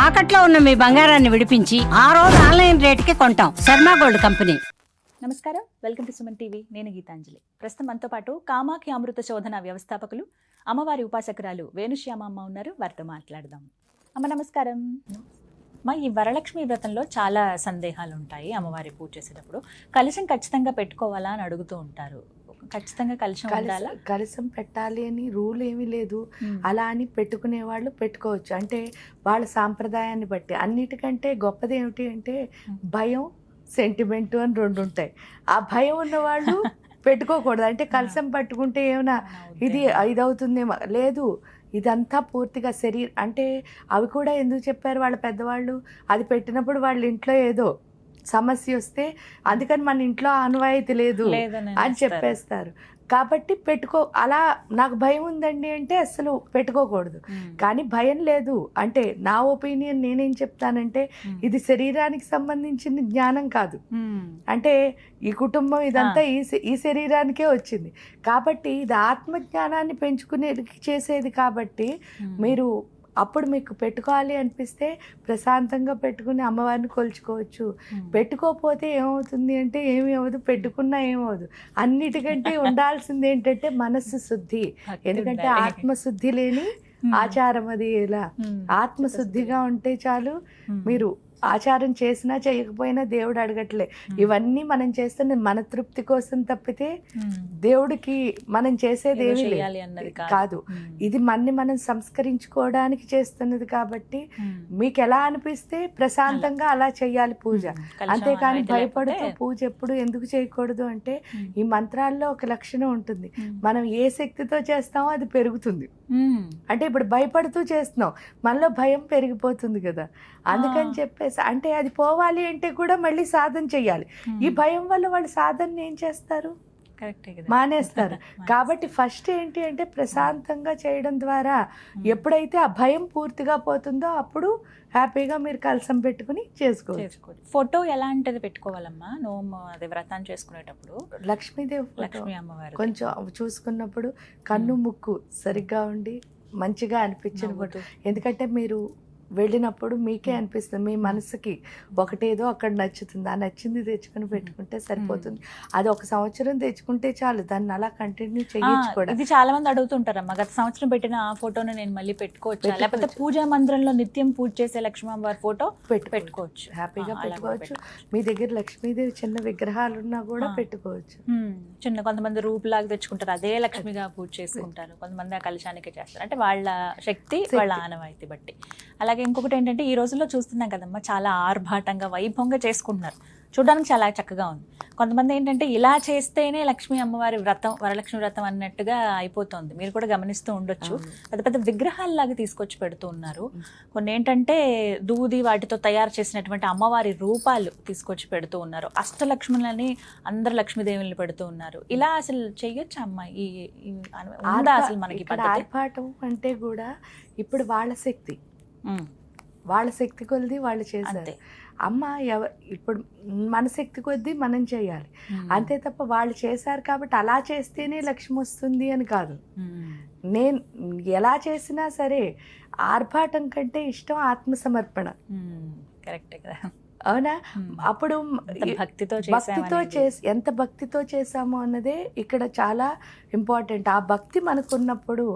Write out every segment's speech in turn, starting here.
తాకట్లో ఉన్న మీ బంగారాన్ని విడిపించి ఆ రోజు ఆన్లైన్ రేటుకి కొంటాం. Sharma gold company. నమస్కారం, వెల్కమ్ టు సుమన్ టీవీ. నేను గీతాంజలి. ప్రస్తుతం మనతో పాటు కామాఖ్య అమృత శోధన వ్యవస్థాపకులు అమ్మవారి ఉపాసకురాలు వేణుశ్యామ అమ్మ ఉన్నారు. వారితో మాట్లాడదాం. అమ్మ నమస్కారం. అమ్మ, ఈ వరలక్ష్మి వ్రతంలో చాలా సందేహాలు ఉంటాయి. అమ్మవారి పూజ చేసేటప్పుడు కలశం ఖచ్చితంగా పెట్టుకోవాలా అని అడుగుతూ ఉంటారు. ఖచ్చితంగా కలశం ఉండాలా? కలశం పెట్టాలి అని రూల్ ఏమీ లేదు. అలా అని పెట్టుకునే వాళ్ళు పెట్టుకోవచ్చు, అంటే వాళ్ళ సాంప్రదాయాన్ని బట్టి. అన్నిటికంటే గొప్పది ఏమిటి అంటే భయం, సెంటిమెంట్ అని రెండు ఉంటాయి. ఆ భయం ఉన్న వాళ్ళు పెట్టుకోకూడదు. అంటే కలశం పట్టుకుంటే ఏమైనా ఇది అవుతుందేమో, లేదు. ఇదంతా పూర్తిగా అంటే అవి కూడా ఎందుకు చెప్పారు వాళ్ళ పెద్దవాళ్ళు, అది పెట్టినప్పుడు వాళ్ళ ఇంట్లో ఏదో సమస్య వస్తే అందుకని మన ఇంట్లో ఆనవాయితీ లేదు అని చెప్పేస్తారు. కాబట్టి అలా నాకు భయం ఉందండి అంటే అసలు పెట్టుకోకూడదు. కానీ భయం లేదు అంటే నా ఒపీనియన్ నేనేం చెప్తానంటే ఇది శరీరానికి సంబంధించిన జ్ఞానం కాదు. అంటే ఈ కుటుంబం ఇదంతా ఈ శరీరానికే వచ్చింది కాబట్టి ఇది ఆత్మజ్ఞానాన్ని పెంచుకునేది చేసేది. కాబట్టి మీరు అప్పుడు మీకు పెట్టుకోవాలి అనిపిస్తే ప్రశాంతంగా పెట్టుకుని అమ్మవారిని కొలుచుకోవచ్చు. పెట్టుకోకపోతే ఏమవుతుంది అంటే ఏమి అవ్వదు, పెట్టుకున్నా ఏమవుదు. అన్నిటికంటే ఉండాల్సింది ఏంటంటే మనస్సు శుద్ధి. ఎందుకంటే ఆత్మశుద్ధి లేని ఆచారం అది. ఎలా ఆత్మశుద్ధిగా ఉంటే చాలు. మీరు ఆచారం చేసినా చేయకపోయినా దేవుడు అడగట్లే. ఇవన్నీ మనం చేస్తున్న మన తృప్తి కోసం తప్పితే దేవుడికి మనం చేసేది ఏమీ కాదు. ఇది మనం సంస్కరించుకోవడానికి చేస్తున్నది. కాబట్టి మీకు ఎలా అనిపిస్తే ప్రశాంతంగా అలా చేయాలి పూజ. అంతేకాని భయపడుతూ పూజ ఎప్పుడు ఎందుకు చేయకూడదు అంటే ఈ మంత్రాల్లో ఒక లక్షణం ఉంటుంది. మనం ఏ శక్తితో చేస్తామో అది పెరుగుతుంది. అంటే ఇప్పుడు భయపడుతూ చేస్తున్నాం, మనలో భయం పెరిగిపోతుంది కదా. అందుకని చెప్పేసి అంటే అది పోవాలి అంటే కూడా మళ్ళీ సాధన చెయ్యాలి. ఈ భయం వల్ల వాళ్ళు సాధన ఏం చేస్తారు, మానేస్తారు. కాబట్టి ఫస్ట్ ఏంటి అంటే ప్రశాంతంగా చేయడం ద్వారా ఎప్పుడైతే ఆ భయం పూర్తిగా పోతుందో అప్పుడు హ్యాపీగా మీరు కలసం పెట్టుకుని చేసుకోవచ్చు. ఫోటో ఎలాంటిది పెట్టుకోవాలమ్మా అది వ్రతం చేసుకునేటప్పుడు? లక్ష్మీ అమ్మవారు కొంచెం చూసుకున్నప్పుడు కన్ను ముక్కు సరిగ్గా ఉండి మంచిగా అనిపించిన ఫోటో. ఎందుకంటే మీరు వెళ్ళినప్పుడు మీకే అనిపిస్తుంది, మీ మనసుకి ఒకటేదో అక్కడ నచ్చుతుంది. ఆ నచ్చింది తెచ్చుకుని పెట్టుకుంటే సరిపోతుంది. అది ఒక సంవత్సరం తెచ్చుకుంటే చాలు, దాన్ని అలా కంటిన్యూ చేయొచ్చు కూడా. ఇది చాలా మంది అడుగుతుంటారమ్మా, గత సంవత్సరం పెట్టిన ఆ ఫోటోను నేను మళ్ళీ పెట్టుకోవచ్చు, లేకపోతే పూజా మందిరంలో నిత్యం పూజ చేసే లక్ష్మీవారి ఫోటో పెట్టుకోవచ్చు, హ్యాపీగా పెట్టుకోవచ్చు. మీ దగ్గర లక్ష్మీదేవి చిన్న విగ్రహాలు ఉన్నా కూడా పెట్టుకోవచ్చు. చిన్న కొంతమంది రూపులాగా తెచ్చుకుంటారు, అదే లక్ష్మిగా పూజ చేసుకుంటారు. కొంతమంది ఆ కలశానికి చేస్తారు, అంటే వాళ్ళ శక్తి వాళ్ళ ఆనవాయితీ బట్టి. అలాగే ఇంకొకటి ఏంటంటే ఈ రోజుల్లో చూస్తున్నాం కదమ్మా, చాలా ఆర్భాటంగా వైభవంగా చేసుకుంటున్నారు. చూడడానికి చాలా చక్కగా ఉంది. కొంతమంది ఏంటంటే ఇలా చేస్తేనే లక్ష్మీ అమ్మవారి వ్రతం, వరలక్ష్మి వ్రతం అన్నట్టుగా అయిపోతుంది. మీరు కూడా గమనిస్తూ ఉండొచ్చు. పెద్ద పెద్ద విగ్రహాల్లాగా తీసుకొచ్చి పెడుతూ ఉన్నారు. కొన్ని ఏంటంటే దూది వాటితో తయారు చేసినటువంటి అమ్మవారి రూపాలు తీసుకొచ్చి పెడుతూ ఉన్నారు. అష్టలక్ష్ములని అందరు లక్ష్మీదేవుల్ని పెడుతూ ఉన్నారు. ఇలా అసలు చెయ్యొచ్చు అమ్మ? అసలు మనకి ఆర్భాటం అంటే కూడా ఇప్పుడు వాళ్ళ శక్తి కొలిది వాళ్ళు చేశారు. అమ్మ ఇప్పుడు మన శక్తి కొద్దీ మనం చేయాలి అంతే తప్ప వాళ్ళు చేశారు కాబట్టి అలా చేస్తేనే లక్ష్మి వస్తుంది అని కాదు. నేను ఎలా చేసినా సరే ఆర్భాటం కంటే ఇష్టం ఆత్మసమర్పణ. కరెక్టే కదా, అవునా? అప్పుడు భక్తితో ఎంత భక్తితో చేసామో అన్నదే ఇక్కడ చాలా ఇంపార్టెంట్. ఆ భక్తి మనకున్నప్పుడు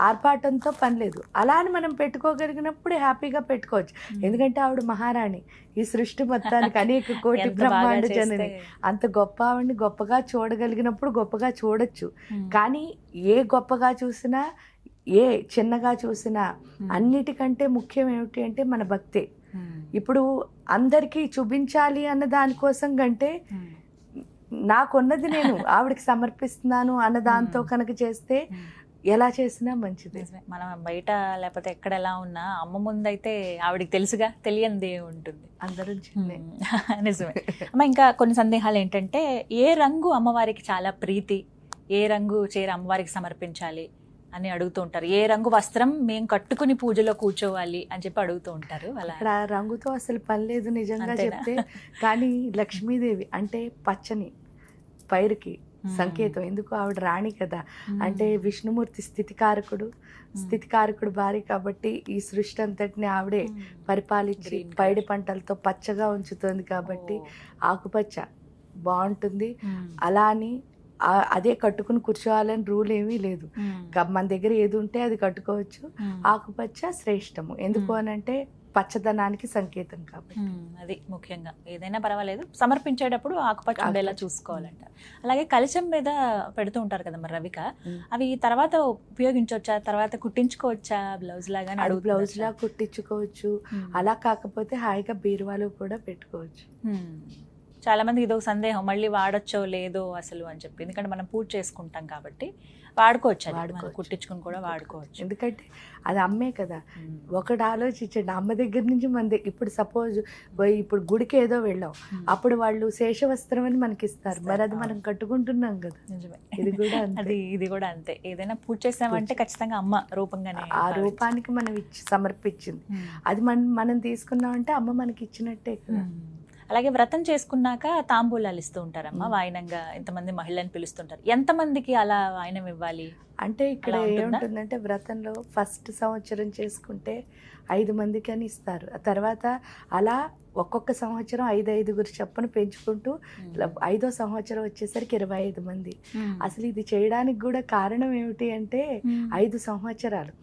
ఆర్భాటంతో పని లేదు. అలా అని మనం పెట్టుకోగలిగినప్పుడు హ్యాపీగా పెట్టుకోవచ్చు. ఎందుకంటే ఆవిడ మహారాణి, ఈ సృష్టి మొత్తానికి అనేక కోటి బ్రహ్మాండ జనని. అంత గొప్ప ఆవిడని గొప్పగా చూడగలిగినప్పుడు గొప్పగా చూడొచ్చు. కానీ ఏ గొప్పగా చూసినా ఏ చిన్నగా చూసినా అన్నిటికంటే ముఖ్యం ఏమిటి అంటే మన భక్తే. ఇప్పుడు అందరికీ చూపించాలి అన్న దానికోసం కంటే నాకున్నది నేను ఆవిడకి సమర్పిస్తున్నాను అన్న దాంతో కనుక చేస్తే ఎలా చేసినా మంచిది. మనం బయట లేకపోతే ఎక్కడ ఎలా ఉన్నా అమ్మ ముందైతే ఆవిడకి తెలుసుగా, తెలియంది ఉంటుంది. అందరూ నిజమే అమ్మ. ఇంకా కొన్ని సందేహాలు ఏంటంటే ఏ రంగు అమ్మవారికి చాలా ప్రీతి, ఏ రంగు చీర అమ్మవారికి సమర్పించాలి అని అడుగుతూ ఉంటారు. ఏ రంగు వస్త్రం మేము కట్టుకుని పూజలో కూర్చోవాలి అని చెప్పి అడుగుతూ ఉంటారు. అలా రంగుతో అసలు పని లేదు నిజంగా చెప్తే. కానీ లక్ష్మీదేవి అంటే పచ్చని పైరుకి సంకేతం. ఎందుకు ఆవిడ రాణి కదా, అంటే విష్ణుమూర్తి స్థితికారకుడు భార్య కాబట్టి ఈ సృష్టి అంతటిని ఆవిడే పరిపాలించి పైడి పంటలతో పచ్చగా ఉంచుతుంది కాబట్టి ఆకుపచ్చ బాగుంటుంది. అలా అని అదే కట్టుకుని కూర్చోవాలని రూల్ ఏమీ లేదు. మన దగ్గర ఏది ఉంటే అది కట్టుకోవచ్చు. ఆకుపచ్చ శ్రేష్టము. ఎందుకు అనంటే పచ్చదనానికి సంకేతం కాబట్టి. అది ముఖ్యంగా ఏదైనా పర్వాలేదు, సమర్పించేటప్పుడు ఆకుపచ్చ ఉండేలా చూసుకోవాలంట. అలాగే కలశం మీద పెడుతూ ఉంటారు కదా మరి రవిక, అవి తర్వాత ఉపయోగించవచ్చా, తర్వాత కుట్టించుకోవచ్చా బ్లౌజ్ లాగా? బ్లౌజ్ లా కుట్టించుకోవచ్చు. అలా కాకపోతే హాయిగా బీరువాలో కూడా పెట్టుకోవచ్చు. చాలా మందికి ఇదొక సందేహం, మళ్ళీ వాడచ్చో లేదో అసలు అని చెప్పి. ఎందుకంటే మనం పూజ చేసుకుంటాం కాబట్టి వాడుకోవచ్చు, కుట్టించుకుని కూడా వాడుకోవచ్చు. ఎందుకంటే అది అమ్మే కదా. ఒకటి ఆలోచించండి, అమ్మ దగ్గర నుంచి మన దగ్గర ఇప్పుడు సపోజ్ ఇప్పుడు గుడికి ఏదో వెళ్ళాం, అప్పుడు వాళ్ళు శేషవస్త్రం అని మనకి ఇస్తారు, మరి అది మనం కట్టుకుంటున్నాం కదా. నిజమే, ఇది కూడా ఇది కూడా అంతే. ఏదైనా పూజ చేసామంటే ఖచ్చితంగా అమ్మ రూపంగానే, ఆ రూపానికి మనం సమర్పించింది అది మనం తీసుకున్నామంటే అమ్మ మనకి ఇచ్చినట్టే కదా. అలాగే వ్రతం చేసుకున్నాక తాంబూలాలు ఇస్తూ ఉంటారమ్మా వాయినంగా. ఇంతమంది మహిళని పిలుస్తుంటారు, ఎంతమందికి అలా వాయినం ఇవ్వాలి అంటే? ఇక్కడ ఏముంటుందంటే వ్రతంలో ఫస్ట్ సంవత్సరం చేసుకుంటే 5 మందికి అని ఇస్తారు. ఆ తర్వాత అలా ఒక్కొక్క సంవత్సరం 5 చొప్పున పెంచుకుంటూ 5వ సంవత్సరం వచ్చేసరికి 25 మంది. అసలు ఇది చేయడానికి కూడా కారణం ఏమిటి అంటే 5 సంవత్సరాలు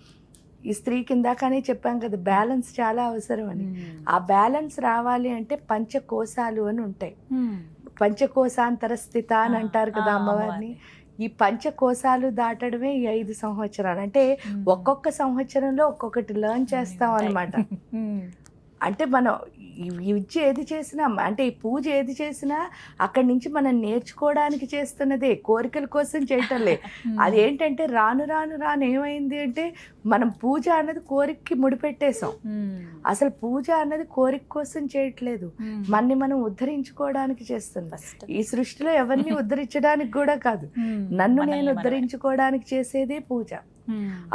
ఈ స్త్రీ కిందాకనే చెప్పాం కదా, బ్యాలెన్స్ చాలా అవసరం అని. ఆ బ్యాలెన్స్ రావాలి అంటే పంచకోశాలు అని ఉంటాయి. పంచకోశాంతర స్థిత అని అంటారు కదా అమ్మవారిని. ఈ పంచకోశాలు దాటడమే ఈ 5 సంవత్సరాలు. అంటే ఒక్కొక్క సంవత్సరంలో ఒక్కొక్కటి లెర్న్ చేస్తాం అన్నమాట. అంటే మనం విద్య ఏది చేసినా, అంటే ఈ పూజ ఏది చేసినా అక్కడి నుంచి మనం నేర్చుకోవడానికి చేస్తున్నదే, కోరికల కోసం చేయటంలే. అదేంటంటే రాను రాను రాను ఏమైంది అంటే మనం పూజ అన్నది కోరికకి ముడిపెట్టేసాం. అసలు పూజ అన్నది కోరిక కోసం చేయట్లేదు, మనని మనం ఉద్ధరించుకోవడానికి చేస్తున్నాం. ఈ సృష్టిలో ఎవరిని ఉద్ధరించడానికి కూడా కాదు, నన్ను నేను ఉద్ధరించుకోవడానికి చేసేదే పూజ.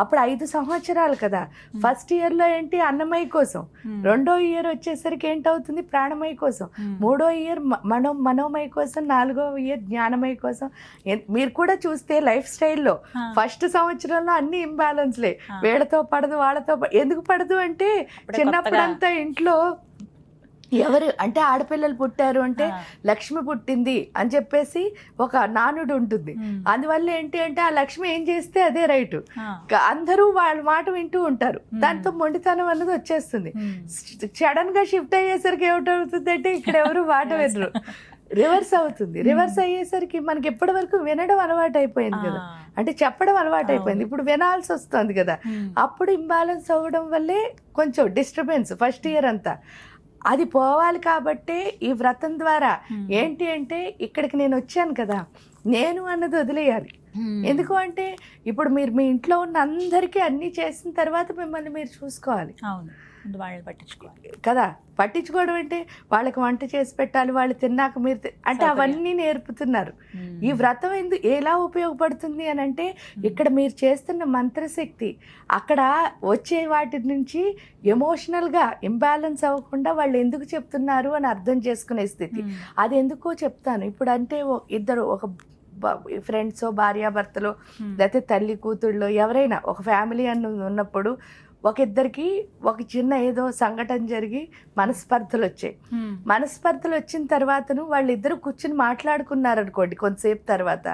అప్పుడు 5 సంవత్సరాలు కదా. ఫస్ట్ ఇయర్ లో ఏంటి అన్నమయ్య కోసం, 2వ ఇయర్ వచ్చేసరికి ఏంటవుతుంది ప్రాణమయ కోసం, 3వ ఇయర్ మనోమయ కోసం, 4వ ఇయర్ జ్ఞానమయ కోసం. మీరు కూడా చూస్తే లైఫ్ స్టైల్లో ఫస్ట్ సంవత్సరంలో అన్ని ఇంబ్యాలెన్స్లే, వీళ్ళతో పడదు వాళ్ళతో ఎందుకు పడదు అంటే చిన్నప్పుడంతా ఇంట్లో ఎవరు అంటే ఆడపిల్లలు పుట్టారు అంటే లక్ష్మి పుట్టింది అని చెప్పేసి ఒక నానుడు ఉంటుంది. అందువల్ల ఏంటి అంటే ఆ లక్ష్మి ఏం చేస్తే అదే రైటు, అందరూ వాళ్ళ మాట వింటూ ఉంటారు. దాంతో మొండితనం అన్నది వచ్చేస్తుంది. సడన్ గా షిఫ్ట్ అయ్యేసరికి ఏమిటవుతుంది అంటే ఇక్కడ ఎవరు మాట వినరు, రివర్స్ అవుతుంది. రివర్స్ అయ్యేసరికి మనకి ఎప్పటి వరకు వినడం అలవాటు అయిపోయింది కదా, అంటే చెప్పడం అలవాటు అయిపోయింది, ఇప్పుడు వినాల్సి వస్తుంది కదా. అప్పుడు ఇంబ్యాలెన్స్ అవ్వడం వల్లే కొంచెం డిస్టర్బెన్స్ ఫస్ట్ ఇయర్ అంతా. అది పోవాలి కాబట్టే ఈ వ్రతం ద్వారా ఏంటి అంటే ఇక్కడికి నేను వచ్చాను కదా, నేను అన్నది వదిలేయాలి. ఎందుకు అంటే ఇప్పుడు మీరు మీ ఇంట్లో ఉన్న అందరికీ అన్నీ చేసిన తర్వాత మిమ్మల్ని మీరు చూసుకోవాలి. అవును, వాళ్ళని పట్టించుకోవాలి కదా. పట్టించుకోవడం అంటే వాళ్ళకి వంట చేసి పెట్టాలి, వాళ్ళు తిన్నాక మీరు అంటే అవన్నీ నేర్పుతున్నారు. ఈ వ్రతం ఎలా ఉపయోగపడుతుంది అని అంటే ఇక్కడ మీరు చేస్తున్న మంత్రశక్తి అక్కడ వచ్చే వాటి నుంచి ఎమోషనల్గా ఇంబ్యాలెన్స్ అవ్వకుండా వాళ్ళు ఎందుకు చెప్తున్నారు అని అర్థం చేసుకునే స్థితి. అది ఎందుకో చెప్తాను. ఇప్పుడు అంటే ఇద్దరు ఒక ఫ్రెండ్స్ భార్యాభర్తలో లేకపోతే తల్లి కూతుళ్ళో ఎవరైనా ఒక ఫ్యామిలీ అని ఉన్నప్పుడు ఇద్దరికి ఒక చిన్న ఏదో సంఘటన జరిగి మనస్పర్ధలు వచ్చాయి. మనస్పర్ధలు వచ్చిన తర్వాతను వాళ్ళిద్దరు కూర్చుని మాట్లాడుకున్నారు అనుకోండి, కొంతసేపు తర్వాత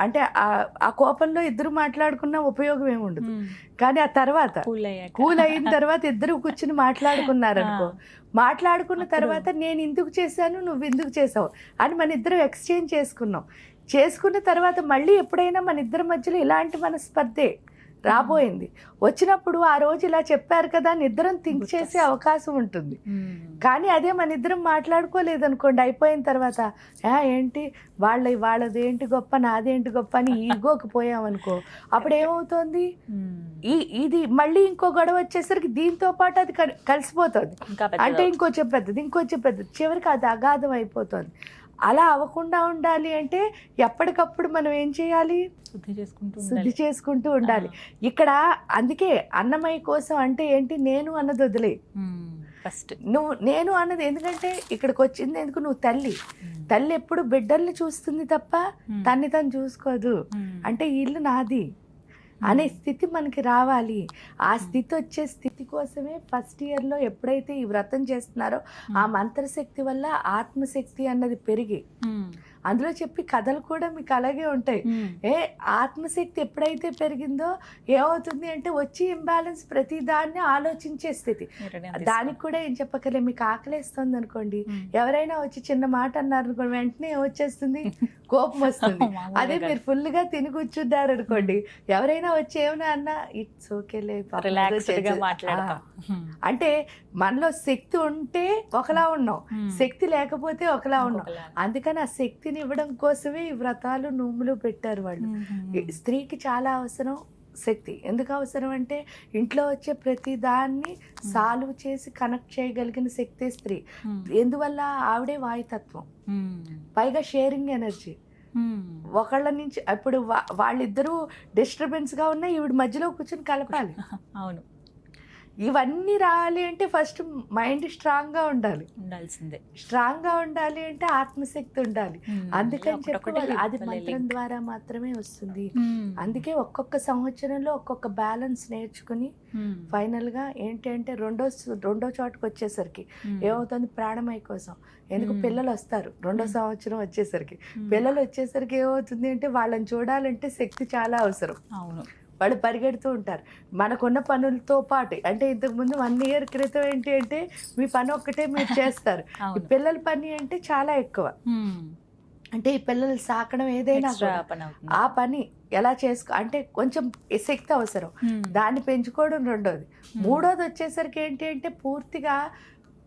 అంటే ఆ కోపంలో ఇద్దరు మాట్లాడుకున్న ఉపయోగం ఏమి ఉండదు. కానీ ఆ తర్వాత కూల్ అయిన తర్వాత ఇద్దరు కూర్చుని మాట్లాడుకున్నారు అనుకో, మాట్లాడుకున్న తర్వాత నేను ఇందుకు చేశాను నువ్వు ఇందుకు చేసావు అని మన ఇద్దరు ఎక్స్చేంజ్ చేసుకున్న తర్వాత మళ్ళీ ఎప్పుడైనా మన ఇద్దరి మధ్యలో ఇలాంటి మనస్పర్ధే రాబోయింది వచ్చినప్పుడు ఆ రోజు ఇలా చెప్పారు కదా అని ఇద్దరం థింక్ చేసే అవకాశం ఉంటుంది. కానీ అదే మన ఇద్దరం మాట్లాడుకోలేదనుకోండి, అయిపోయిన తర్వాత ఏంటి వాళ్ళది ఏంటి గొప్ప నాదేంటి గొప్ప అని ఈగోకి పోయామనుకో, అప్పుడు ఏమవుతుంది ఇది మళ్ళీ ఇంకో గొడవ వచ్చేసరికి దీంతో పాటు అది కలిసిపోతుంది. అంటే ఇంకొంచెం పెద్దది చివరికి అది అగాధం అయిపోతుంది. అలా అవ్వకుండా ఉండాలి అంటే ఎప్పటికప్పుడు మనం ఏం చేయాలి, శుద్ధి చేసుకుంటూ ఉండాలి. ఇక్కడ అందుకే అన్నమయ్య కోసం అంటే ఏంటి, నేను అన్నది వదిలే, ఫస్ట్. నేను అన్నది ఎందుకంటే ఇక్కడికి వచ్చింది ఎందుకు, నువ్వు తల్లి ఎప్పుడు బిడ్డల్ని చూస్తుంది తప్ప తన్ని తను చూసుకోదు. అంటే ఈ ఇల్లు నాది అనే స్థితి మనకి రావాలి. ఆ స్థితి వచ్చే స్థితి కోసమే ఫస్ట్ ఇయర్లో ఎప్పుడైతే ఈ వ్రతం చేస్తున్నారో ఆ మంత్రశక్తి వల్ల ఆత్మశక్తి అన్నది పెరిగి, అందులో చెప్పి కథలు కూడా మీకు అలాగే ఉంటాయి. ఆత్మశక్తి ఎప్పుడైతే పెరిగిందో ఏమవుతుంది అంటే వచ్చి ఇంబ్యాలెన్స్ ప్రతి దాన్ని ఆలోచించే స్థితి. దానికి కూడా ఏం చెప్పకలే, మీకు ఆకలేస్తుంది అనుకోండి, ఎవరైనా వచ్చి చిన్న మాట అన్నారు అనుకోండి, వెంటనే ఏమొచ్చేస్తుంది, కోపం వస్తుంది. అదే మీరు ఫుల్గా తిని కూర్చున్నారు అనుకోండి, ఎవరైనా వచ్చి ఏమైనా అన్నా ఇట్స్ ఓకేలే, అంటే మనలో శక్తి ఉంటే ఒకలా ఉన్నాం, శక్తి లేకపోతే ఒకలా ఉన్నాం. అందుకని ఆ శక్తిని ఇవ్వడం కోసమే ఈ వ్రతాలు నోములు పెట్టారు వాళ్ళు. స్త్రీకి చాలా అవసరం శక్తి. ఎందుకు అవసరం అంటే ఇంట్లో వచ్చే ప్రతి దాన్ని సాల్వ్ చేసి కనెక్ట్ చేయగలిగిన శక్తి స్త్రీ. ఎందువల్ల ఆవిడే వాయుతత్వం, పైగా షేరింగ్ ఎనర్జీ. ఒకళ్ళ నుంచి ఇప్పుడు వాళ్ళిద్దరూ డిస్టర్బెన్స్గా ఉన్నా ఈవిడ మధ్యలో కూర్చొని కలపాలి. అవును, ఇవన్నీ రావాలి అంటే ఫస్ట్ మైండ్ స్ట్రాంగ్గా ఉండాల్సిందే. స్ట్రాంగ్గా ఉండాలి అంటే ఆత్మశక్తి ఉండాలి. అందుకని చెప్పి అది మంత్రం ద్వారా మాత్రమే వస్తుంది. అందుకే ఒక్కొక్క సంవత్సరంలో ఒక్కొక్క బ్యాలెన్స్ నేర్చుకుని ఫైనల్గా ఏంటి అంటే రెండో చోటుకు వచ్చేసరికి ఏమవుతుంది, ప్రాణమయ కోసం. ఎందుకు పిల్లలు వస్తారు రెండో సంవత్సరం వచ్చేసరికి, పిల్లలు వచ్చేసరికి ఏమవుతుంది అంటే వాళ్ళని చూడాలంటే శక్తి చాలా అవసరం. అవును, వాళ్ళు పరిగెడుతూ ఉంటారు మనకున్న పనులతో పాటు. అంటే ఇంతకుముందు 1 year క్రితం ఏంటి అంటే మీ పని ఒక్కటే మీరు చేస్తారు, ఈ పిల్లల పని అంటే చాలా ఎక్కువ. అంటే ఈ పిల్లలు సాకడం ఏదైనా ఆ పని ఎలా అంటే కొంచెం శక్తి అవసరం, దాన్ని పెంచుకోవడం రెండోది. మూడోది వచ్చేసరికి ఏంటి అంటే పూర్తిగా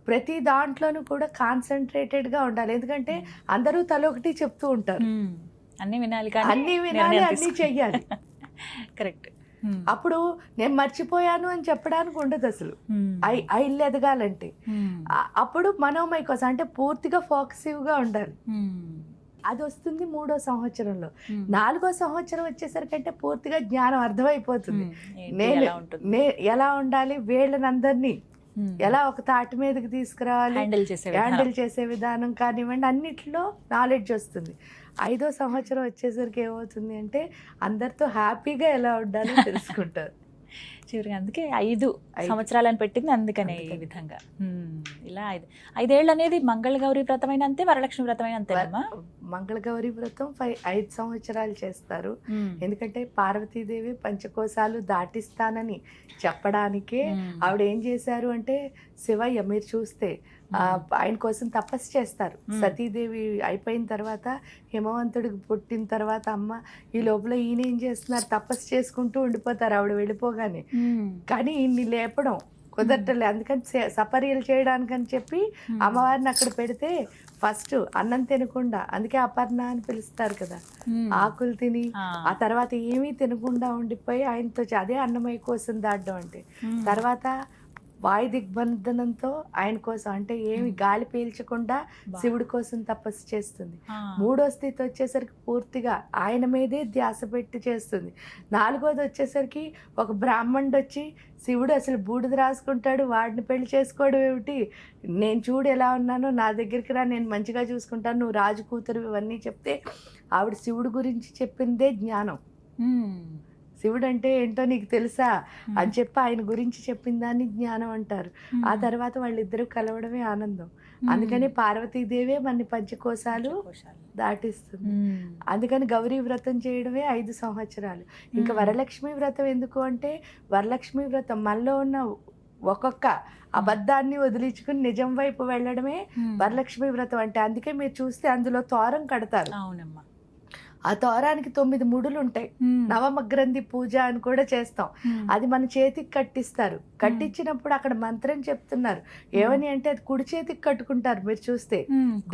ప్రతి దాంట్లోనూ కూడా కాన్సన్ట్రేటెడ్గా ఉండాలి. ఎందుకంటే అందరూ తలొకటి చెప్తూ ఉంటారు, అన్నీ వినాలి, అన్నీ చెయ్యాలి. కరెక్ట్. అప్పుడు నేను మర్చిపోయాను అని చెప్పడానికి ఉండదు అసలు. ఆ ఇల్లు ఎదగాలంటే అప్పుడు మనోమయ కోసం అంటే పూర్తిగా ఫోకసివ్గా ఉండాలి. అది వస్తుంది 3వ సంవత్సరంలో. 4వ సంవత్సరం వచ్చేసరికి అంటే పూర్తిగా జ్ఞానం అర్థమైపోతుంది. నేను ఎలా ఉండాలి, వీళ్ళనందరినీ ఎలా ఒక తాటి మీదకి తీసుకురావాలి, హ్యాండిల్ చేసే విధానం కానివ్వండి, అన్నిట్లో నాలెడ్జ్ వస్తుంది. 5వ సంవత్సరం వచ్చేసరికి ఏమవుతుంది అంటే అందరితో హ్యాపీగా ఎలా ఉండాలో తెలుసుకుంటారు. చివరిగా అందుకే 5 సంవత్సరాలను పెట్టింది అందుకనే ఈ విధంగా. ఇలా 5 ఏళ్ళు అనేది మంగళగౌరి వ్రతమైన అంతే, వరలక్ష్మి వ్రతమైన అంతేనమ్మా. మంగళగౌరి వ్రతం 5 సంవత్సరాలు చేస్తారు. ఎందుకంటే పార్వతీదేవి పంచకోశాలు దాటిస్తానని చెప్పడానికే ఆవిడ ఏం చేశారు అంటే, శివయ్య మీరు చూస్తే ఆయన కోసం తపస్సు చేస్తారు. సతీదేవి అయిపోయిన తర్వాత హిమవంతుడికి పుట్టిన తర్వాత అమ్మ ఈ లోపల ఈయన ఏం చేస్తున్నారు, తపస్సు చేసుకుంటూ ఉండిపోతారు ఆవిడ వెళ్ళిపోగానే. కానీ ఈయన్ని లేపడం కుదరటలే, అందుకని సపర్యలు చేయడానికని చెప్పి అమ్మవారిని అక్కడ పెడితే ఫస్ట్ అన్నం తినకుండా, అందుకే అపర్ణ అని పిలుస్తారు కదా, ఆకులు తిని ఆ తర్వాత ఏమీ తినకుండా ఉండిపోయి ఆయనతో అదే అన్నమయ్య కోసం దాటడం అంటే. తర్వాత వాయు దిగ్బంధనంతో ఆయన కోసం అంటే ఏమి గాలి పీల్చకుండా శివుడి కోసం తపస్సు చేస్తుంది. 3వ స్థితి వచ్చేసరికి పూర్తిగా ఆయన మీదే ధ్యాస పెట్టి చేస్తుంది. 4వది వచ్చేసరికి ఒక బ్రాహ్మణుడు వచ్చి శివుడు అసలు బూడిద రాసుకుంటాడు, వాడిని పెళ్లి చేసుకోవడం ఏమిటి, నేను చూడు ఎలా ఉన్నానో, నా దగ్గరికి రా, నేను మంచిగా చూసుకుంటాను, నువ్వు రాజు కూతురు, ఇవన్నీ చెప్తే ఆవిడ శివుడి గురించి చెప్పిందే జ్ఞానం. శివుడు అంటే ఏంటో నీకు తెలుసా అని చెప్పి ఆయన గురించి చెప్పిన దాన్ని జ్ఞానం అంటారు. ఆ తర్వాత వాళ్ళిద్దరూ కలవడమే ఆనందం. అందుకని పార్వతీదేవే మన పంచకోశాలు దాటిస్తుంది. అందుకని గౌరీ వ్రతం చేయడమే 5 సంవత్సరాలు. ఇంకా వరలక్ష్మి వ్రతం ఎందుకు అంటే, వరలక్ష్మి వ్రతం మనలో ఉన్న ఒక్కొక్క అబద్ధాన్ని వదిలించుకుని నిజం వైపు వెళ్ళడమే వరలక్ష్మి వ్రతం అంటే. అందుకే మీరు చూస్తే అందులో తోరం కడతారు. అవునమ్మా, ఆ తోరానికి 9 ముడులు ఉంటాయి. నవమగ్రంథి పూజ అని కూడా చేస్తాం. అది మన చేతికి కట్టిస్తారు. కట్టించినప్పుడు అక్కడ మంత్రం చెప్తున్నారు. ఏమని అంటే అది కుడి చేతికి కట్టుకుంటారు మీరు చూస్తే,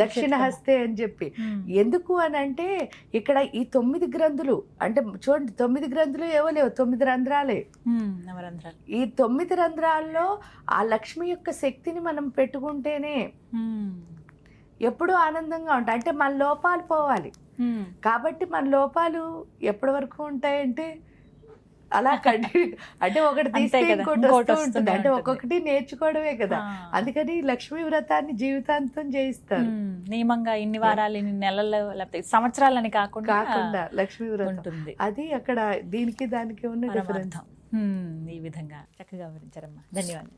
దక్షిణ హస్తే అని చెప్పి. ఎందుకు అని అంటే ఇక్కడ ఈ 9 గ్రంథులు అంటే చూడండి, 9 గ్రంథులు ఏవో లేవు, 9 రంధ్రాలే. ఈ 9 రంధ్రాల్లో ఆ లక్ష్మి యొక్క శక్తిని మనం పెట్టుకుంటేనే ఎప్పుడూ ఆనందంగా ఉంటాయి. అంటే మన లోపాలు పోవాలి కాబట్టి మన లోపాలు ఎప్పటి వరకు ఉంటాయంటే అలా కంటిన్యూ అంటే ఒకటి అంతే తీస్తే కదా, ఇంకోటి ఇంకోటి వస్తూ ఉంటుంది. అంటే వస్తూనే ఒక్కొక్కటి నేర్చుకోవడమే కదా. అందుకని లక్ష్మీ వ్రతాన్ని జీవితాంతం చేయిస్తారు. నియమంగా ఇన్ని వారాలు ఇన్ని నెలలు లేకపోతే సంవత్సరాలని కాకుండా లక్ష్మీ వ్రతం ఉంటుంది. అది అక్కడ దీనికి దానికి ఉన్న డిఫరెన్స్. ఈ విధంగా చక్కగా వివరించారమ్మా, ధన్యవాదాలు.